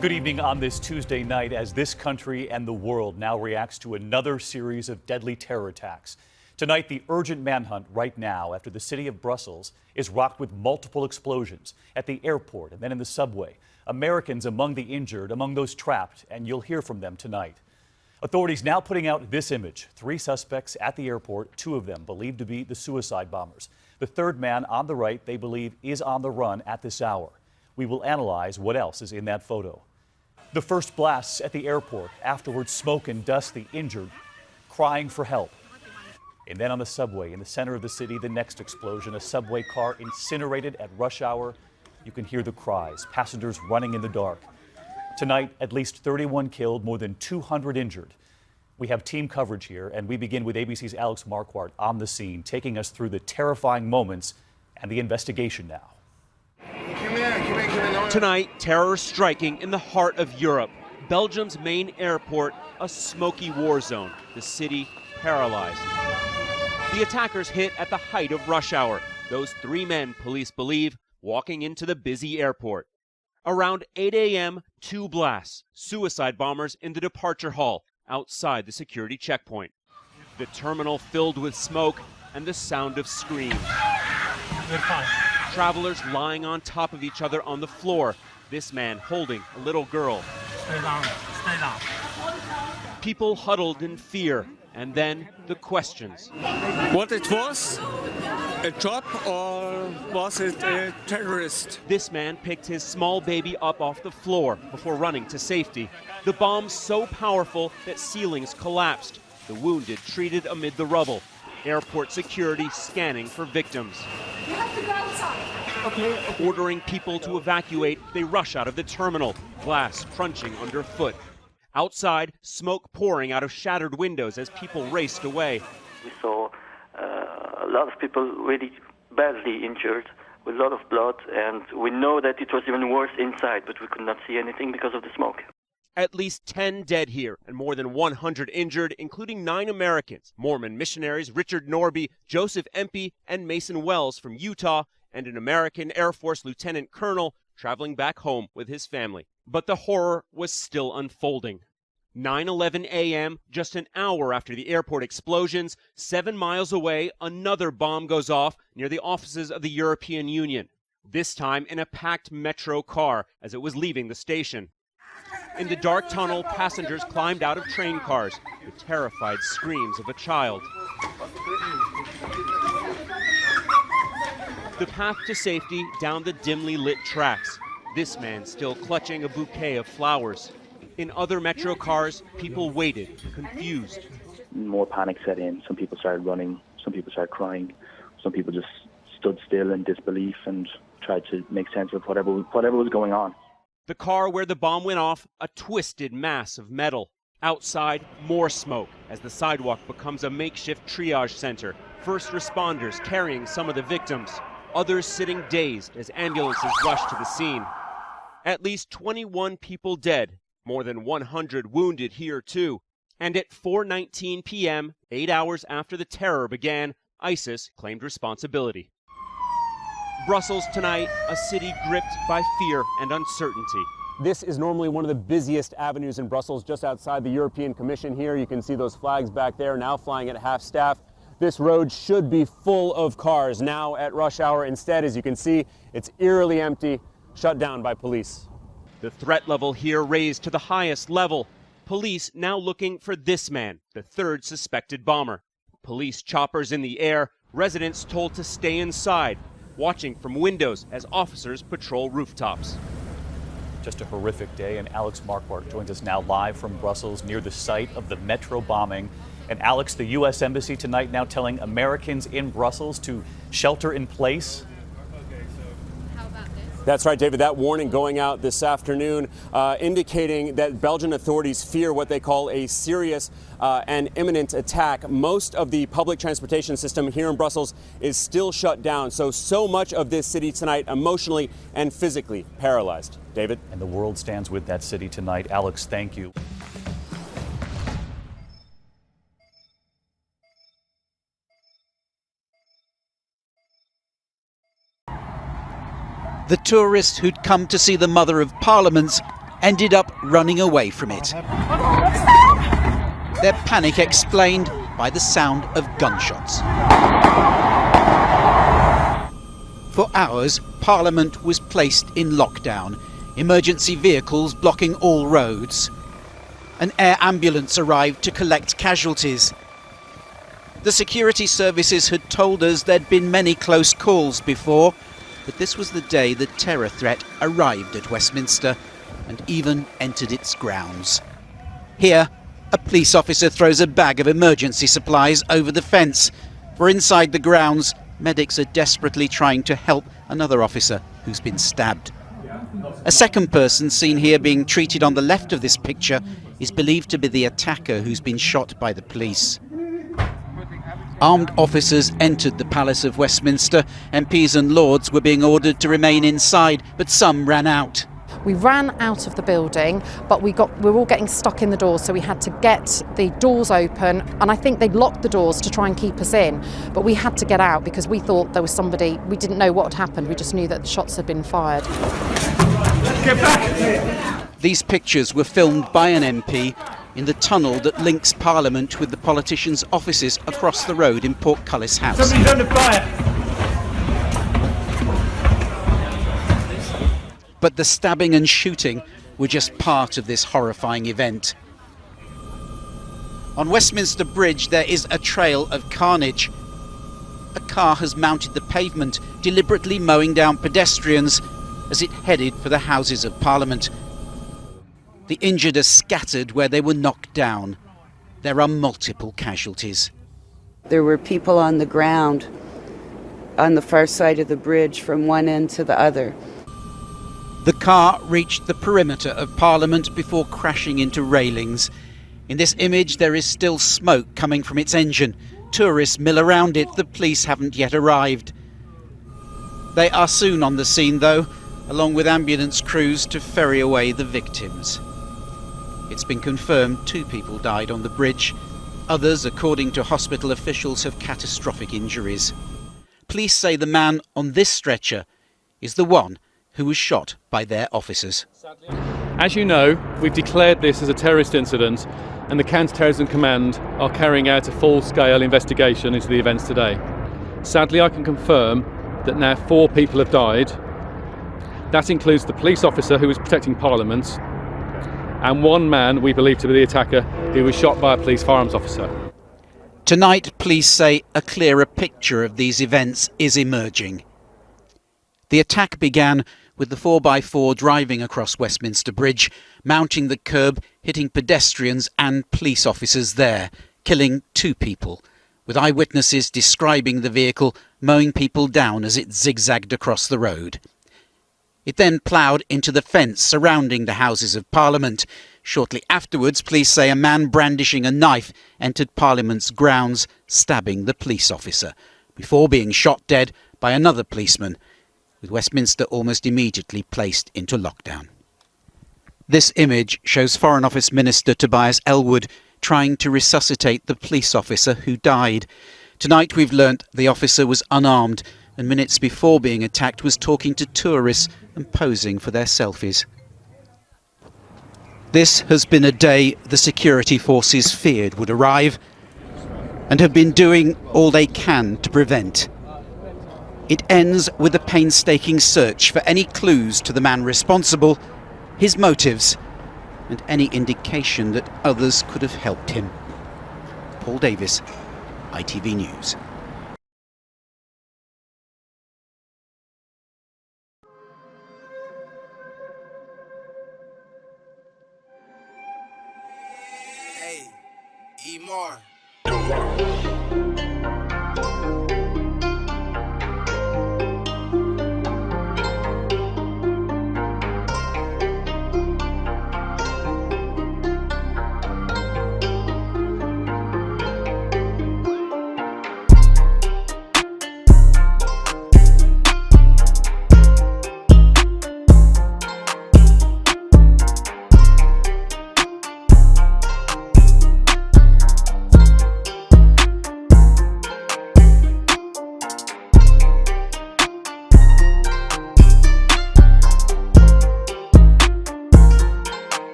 Good evening on this Tuesday night as this country and the world now reacts to another series of deadly terror attacks. Tonight, the urgent manhunt right now after the city of Brussels is rocked with multiple explosions at the airport and then in the subway. Americans among the injured, among those trapped, and you'll hear from them tonight. Authorities now putting out this image. 3 suspects at the airport, 2 of them believed to be the suicide bombers. The third man on the right, they believe, is on the run at this hour. We will analyze what else is in that photo. The first blasts at the airport, afterwards smoke and dust, the injured crying for help. And then on the subway in the center of the city, the next explosion, a subway car incinerated at rush hour. You can hear the cries, passengers running in the dark. Tonight, at least 31 killed, more than 200 injured. We have team coverage here, and we begin with ABC's Alex Marquardt on the scene, taking us through the terrifying moments and the investigation now. Tonight, terror striking in the heart of Europe. Belgium's main airport, a smoky war zone. The city paralyzed. The attackers hit at the height of rush hour. Those 3 men, police believe, walking into the busy airport. Around 8 a.m., 2 blasts, suicide bombers in the departure hall outside the security checkpoint. The terminal filled with smoke and the sound of screams. Travelers lying on top of each other on the floor. This man holding a little girl. Stay down, stay down. People huddled in fear. And then the questions. What it was? A job or was it a terrorist? This man picked his small baby up off the floor before running to safety. The bomb so powerful that ceilings collapsed. The wounded treated amid the rubble. Airport security scanning for victims. You have to go outside. Ordering people to evacuate, they rush out of the terminal, glass crunching underfoot. Outside, smoke pouring out of shattered windows as people raced away. We saw a lot of people really badly injured, with a lot of blood, and we know that it was even worse inside, but we could not see anything because of the smoke. At least 10 dead here and more than 100 injured, including 9 Americans, Mormon missionaries Richard Norby, Joseph Empey, and Mason Wells from Utah, and an American Air Force lieutenant colonel traveling back home with his family. But the horror was still unfolding. 9:11 a.m., just an hour after the airport explosions, 7 miles away, another bomb goes off near the offices of the European Union, this time in a packed metro car as it was leaving the station. In the dark tunnel, passengers climbed out of train cars, the terrified screams of a child. The path to safety down the dimly lit tracks. This man still clutching a bouquet of flowers. In other metro cars, people waited, confused. More panic set in. Some people started running. Some people started crying. Some people just stood still in disbelief and tried to make sense of whatever was going on. The car where the bomb went off, a twisted mass of metal. Outside, more smoke as the sidewalk becomes a makeshift triage center. First responders carrying some of the victims. Others sitting dazed as ambulances rush to the scene. At least 21 people dead. More than 100 wounded here, too. And at 4:19 p.m., 8 hours after the terror began, ISIS claimed responsibility. Brussels tonight, a city gripped by fear and uncertainty. This is normally one of the busiest avenues in Brussels, just outside the European Commission here. You can see those flags back there, now flying at half staff. This road should be full of cars now at rush hour. Instead, as you can see, it's eerily empty, shut down by police. The threat level here raised to the highest level. Police now looking for this man, the 3rd suspected bomber. Police choppers in the air, residents told to stay inside, watching from windows as officers patrol rooftops. Just a horrific day, and Alex Marquardt joins us now live from Brussels near the site of the metro bombing. And Alex, the U.S. Embassy tonight now telling Americans in Brussels to shelter in place. That's right, David. That warning going out this afternoon indicating that Belgian authorities fear what they call a serious and imminent attack. Most of the public transportation system here in Brussels is still shut down. So much of this city tonight emotionally and physically paralyzed. David? And the world stands with that city tonight. Alex, thank you. The tourists who'd come to see the Mother of Parliaments ended up running away from it. Their panic explained by the sound of gunshots. For hours, Parliament was placed in lockdown, emergency vehicles blocking all roads. An air ambulance arrived to collect casualties. The security services had told us there'd been many close calls before, but this was the day the terror threat arrived at Westminster and even entered its grounds. Here, a police officer throws a bag of emergency supplies over the fence, for inside the grounds, medics are desperately trying to help another officer who's been stabbed. A second person seen here being treated on the left of this picture is believed to be the attacker who's been shot by the police. Armed officers entered the Palace of Westminster. MPs and Lords were being ordered to remain inside, but some ran out. We ran out of the building, but we were all getting stuck in the doors, so we had to get the doors open, and I think they locked the doors to try and keep us in, but we had to get out because we thought there was somebody. We didn't know what had happened, we just knew that the shots had been fired. Get back! These pictures were filmed by an MP in the tunnel that links Parliament with the politicians' offices across the road in Portcullis House. Somebody's under fire! But the stabbing and shooting were just part of this horrifying event. On Westminster Bridge there is a trail of carnage. A car has mounted the pavement, deliberately mowing down pedestrians as it headed for the Houses of Parliament. The injured are scattered where they were knocked down. There are multiple casualties. There were people on the ground on the far side of the bridge from one end to the other. The car reached the perimeter of Parliament before crashing into railings. In this image there is still smoke coming from its engine. Tourists mill around it. The police haven't yet arrived. They are soon on the scene though, along with ambulance crews to ferry away the victims. It's been confirmed 2 people died on the bridge. Others, according to hospital officials, have catastrophic injuries. Police say the man on this stretcher is the one who was shot by their officers. As you know, we've declared this as a terrorist incident, and the Counter-Terrorism Command are carrying out a full-scale investigation into the events today. Sadly, I can confirm that now 4 people have died. That includes the police officer who was protecting Parliament, and 1 man we believe to be the attacker who was shot by a police firearms officer. Tonight, police say a clearer picture of these events is emerging. The attack began with the 4x4 driving across Westminster Bridge, mounting the curb, hitting pedestrians and police officers there, killing 2 people, with eyewitnesses describing the vehicle mowing people down as it zigzagged across the road. It then ploughed into the fence surrounding the Houses of Parliament. Shortly afterwards, police say a man brandishing a knife entered Parliament's grounds, stabbing the police officer, before being shot dead by another policeman, with Westminster almost immediately placed into lockdown. This image shows Foreign Office Minister Tobias Ellwood trying to resuscitate the police officer who died. Tonight we've learnt the officer was unarmed and minutes before being attacked was talking to tourists and posing for their selfies. This has been a day the security forces feared would arrive and have been doing all they can to prevent. It ends with a painstaking search for any clues to the man responsible, his motives, and any indication that others could have helped him. Paul Davis, ITV News. Hey, E-Mar.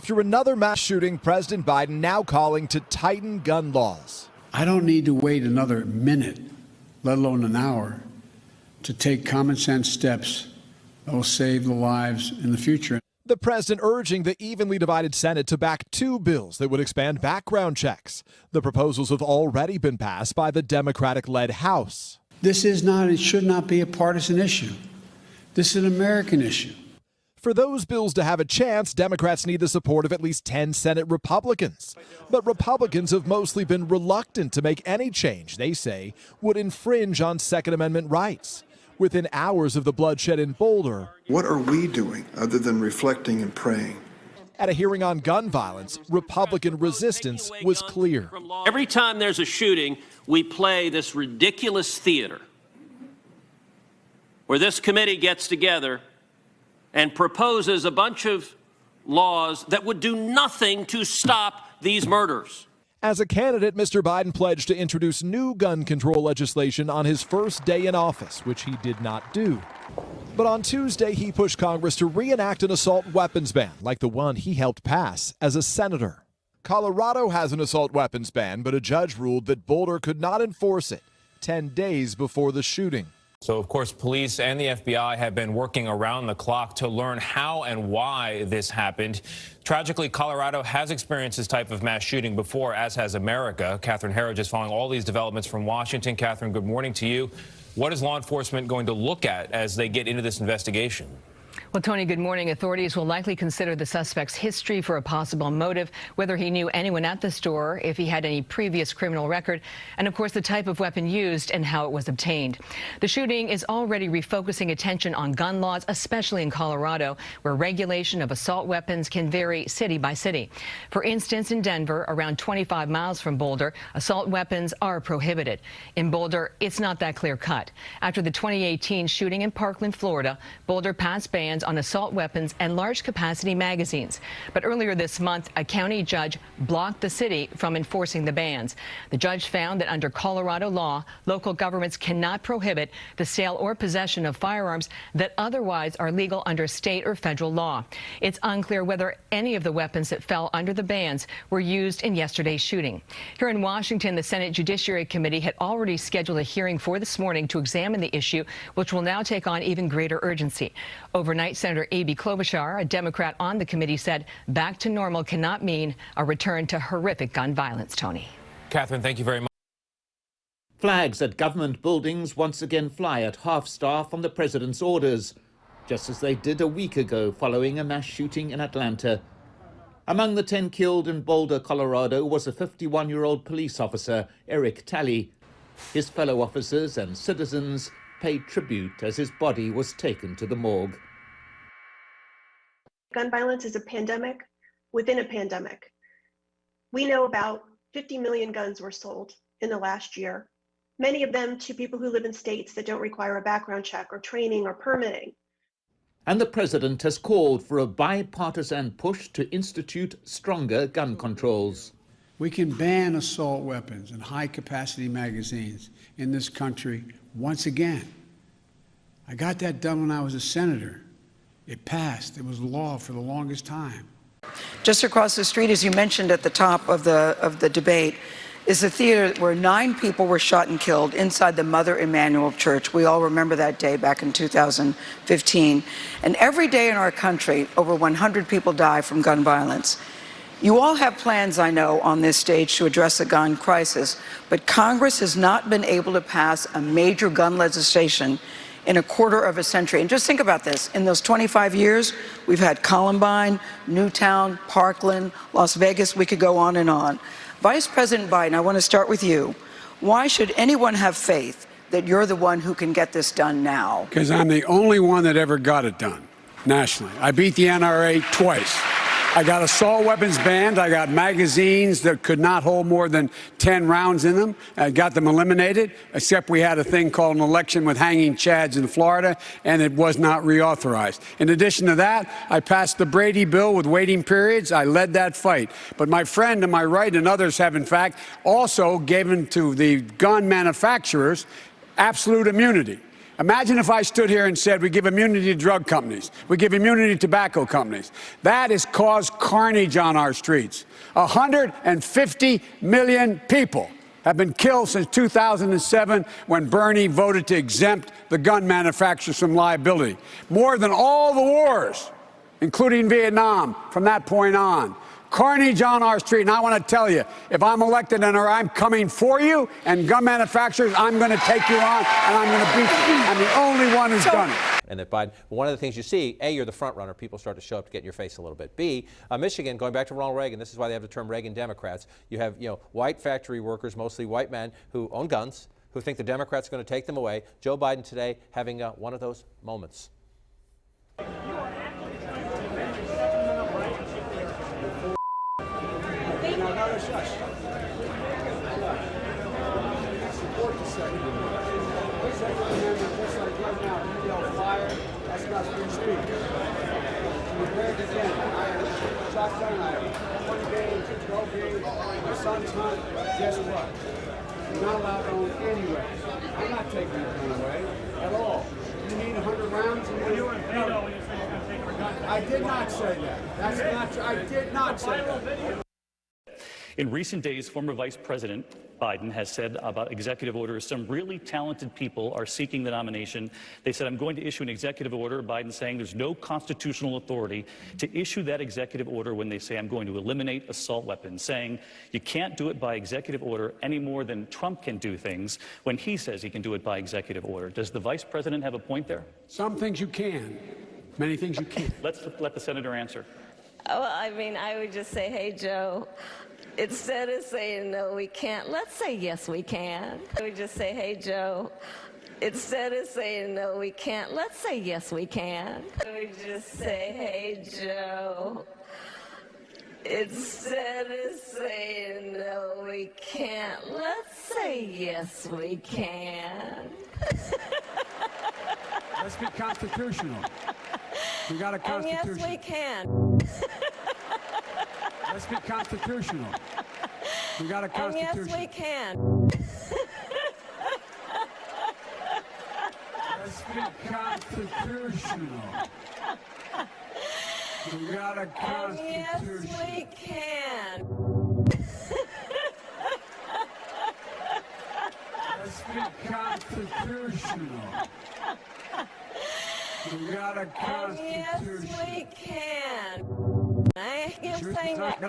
After another mass shooting, President Biden now calling to tighten gun laws. I don't need to wait another minute, let alone an hour, to take common sense steps that will save the lives in the future. The president urging the evenly divided Senate to back 2 bills that would expand background checks. The proposals have already been passed by the Democratic-led House. This is not, it should not be a partisan issue. This is an American issue. For those bills to have a chance, Democrats need the support of at least 10 Senate Republicans. But Republicans have mostly been reluctant to make any change they say would infringe on Second Amendment rights. Within hours of the bloodshed in Boulder, what are we doing other than reflecting and praying? At a hearing on gun violence, Republican resistance was clear. Every time there's a shooting, we play this ridiculous theater where this committee gets together and proposes a bunch of laws that would do nothing to stop these murders. As a candidate, Mr. Biden pledged to introduce new gun control legislation on his first day in office, which he did not do. But on Tuesday, he pushed Congress to reenact an assault weapons ban like the one he helped pass as a senator. Colorado has an assault weapons ban, but a judge ruled that Boulder could not enforce it 10 days before the shooting. So, of course, police and the FBI have been working around the clock to learn how and why this happened. Tragically, Colorado has experienced this type of mass shooting before, as has America. Catherine Herridge is following all these developments from Washington. Catherine, good morning to you. What is law enforcement going to look at as they get into this investigation? Well, Tony, good morning. Authorities will likely consider the suspect's history for a possible motive, whether he knew anyone at the store, if he had any previous criminal record, and of course the type of weapon used and how it was obtained. The shooting is already refocusing attention on gun laws, especially in Colorado, where regulation of assault weapons can vary city by city. For instance, in Denver, around 25 miles from Boulder, assault weapons are prohibited. In Boulder, it's not that clear cut. After the 2018 shooting in Parkland, Florida, Boulder passed bans on assault weapons and large capacity magazines. But earlier this month, a county judge blocked the city from enforcing the bans. The judge found that under Colorado law, local governments cannot prohibit the sale or possession of firearms that otherwise are legal under state or federal law. It's unclear whether any of the weapons that fell under the bans were used in yesterday's shooting. Here in Washington, the Senate Judiciary Committee had already scheduled a hearing for this morning to examine the issue, which will now take on even greater urgency. Overnight, Senator Amy Klobuchar, a Democrat on the committee, said back to normal cannot mean a return to horrific gun violence. Tony. Catherine, thank you very much. Flags at government buildings once again fly at half-staff on the president's orders, just as they did a week ago following a mass shooting in Atlanta. Among the 10 killed in Boulder, Colorado, was a 51-year-old police officer, Eric Talley. His fellow officers and citizens paid tribute as his body was taken to the morgue. Gun violence is a pandemic within a pandemic. We know about 50 million guns were sold in the last year, many of them to people who live in states that don't require a background check or training or permitting. And the president has called for a bipartisan push to institute stronger gun controls. We can ban assault weapons and high-capacity magazines in this country once again. I got that done when I was a senator. It passed. It was law for the longest time. Just across the street, as you mentioned at the top of the debate, is a theater where 9 people were shot and killed inside the Mother Emanuel Church. We all remember that day back in 2015. And every day in our country, over 100 people die from gun violence. You all have plans, I know, on this stage to address the gun crisis, but Congress has not been able to pass a major gun legislation in a quarter of a century. And just think about this. In those 25 years, we've had Columbine, Newtown, Parkland, Las Vegas. We could go on and on. Vice President Biden, I want to start with you. Why should anyone have faith that you're the one who can get this done now? Because I'm the only one that ever got it done nationally. I beat the NRA twice. I got assault weapons banned. I got magazines that could not hold more than 10 rounds in them. I got them eliminated, except we had a thing called an election with hanging chads in Florida, and it was not reauthorized. In addition to that, I passed the Brady bill with waiting periods. I led that fight. But my friend to my right and others have, in fact, also given to the gun manufacturers absolute immunity. Imagine if I stood here and said we give immunity to drug companies, we give immunity to tobacco companies. That has caused carnage on our streets. 150 million people have been killed since 2007 when Bernie voted to exempt the gun manufacturers from liability. More than all the wars, including Vietnam, from that point on. Carnage on our street. And I want to tell you, if I'm elected and I'm coming for you and gun manufacturers, I'm going to take you on and I'm going to beat you. I'm the only one who's done it. And that Biden, one of the things you see, A, you're the front runner. People start to show up to get in your face a little bit. B, Michigan, going back to Ronald Reagan, this is why they have the term Reagan Democrats. You have, white factory workers, mostly white men, who own guns, who think the Democrats are going to take them away. Joe Biden today having one of those moments. That's not free speech. Compared to them, I have shotgun, I have 20 games, 12 games, my son's hunt. Guess what? You're not allowed to own anyway. I'm not taking your gun away at all. You need 100 rounds? And you were in veto when you said you're going to take our gun. I did not say that. That's not true. I did not say that. In recent days, former Vice President Biden has said about executive orders, some really talented people are seeking the nomination. They said, I'm going to issue an executive order. Biden saying there's no constitutional authority to issue that executive order when they say I'm going to eliminate assault weapons, saying you can't do it by executive order any more than Trump can do things when he says he can do it by executive order. Does the Vice President have a point there? Some things you can. Many things you can't. Let's let the Senator answer. Well, I mean, I would just say, hey, Joe, instead of saying, no, we can't, let's say, yes, we can. I would just say, hey, Joe, instead of saying, no, we can't, let's say, yes, we can. I would just say, hey, Joe, instead of saying, no, we can't, let's say, yes, we can. Let's be constitutional. We got a constitution. And yes, we can. Let's be constitutional. We got a constitution. And yes, we can. Let's be constitutional. We got a constitution. And yes, we can. Let's be constitutional. We got a constitution. Yes, we can. I am saying that.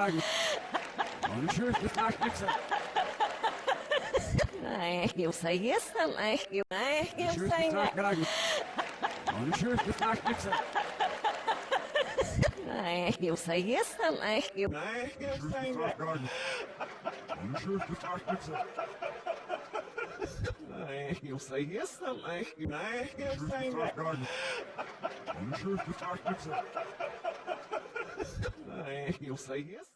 You say yes, and you. I am saying that. You say yes, and you. You say yes, and you say yes.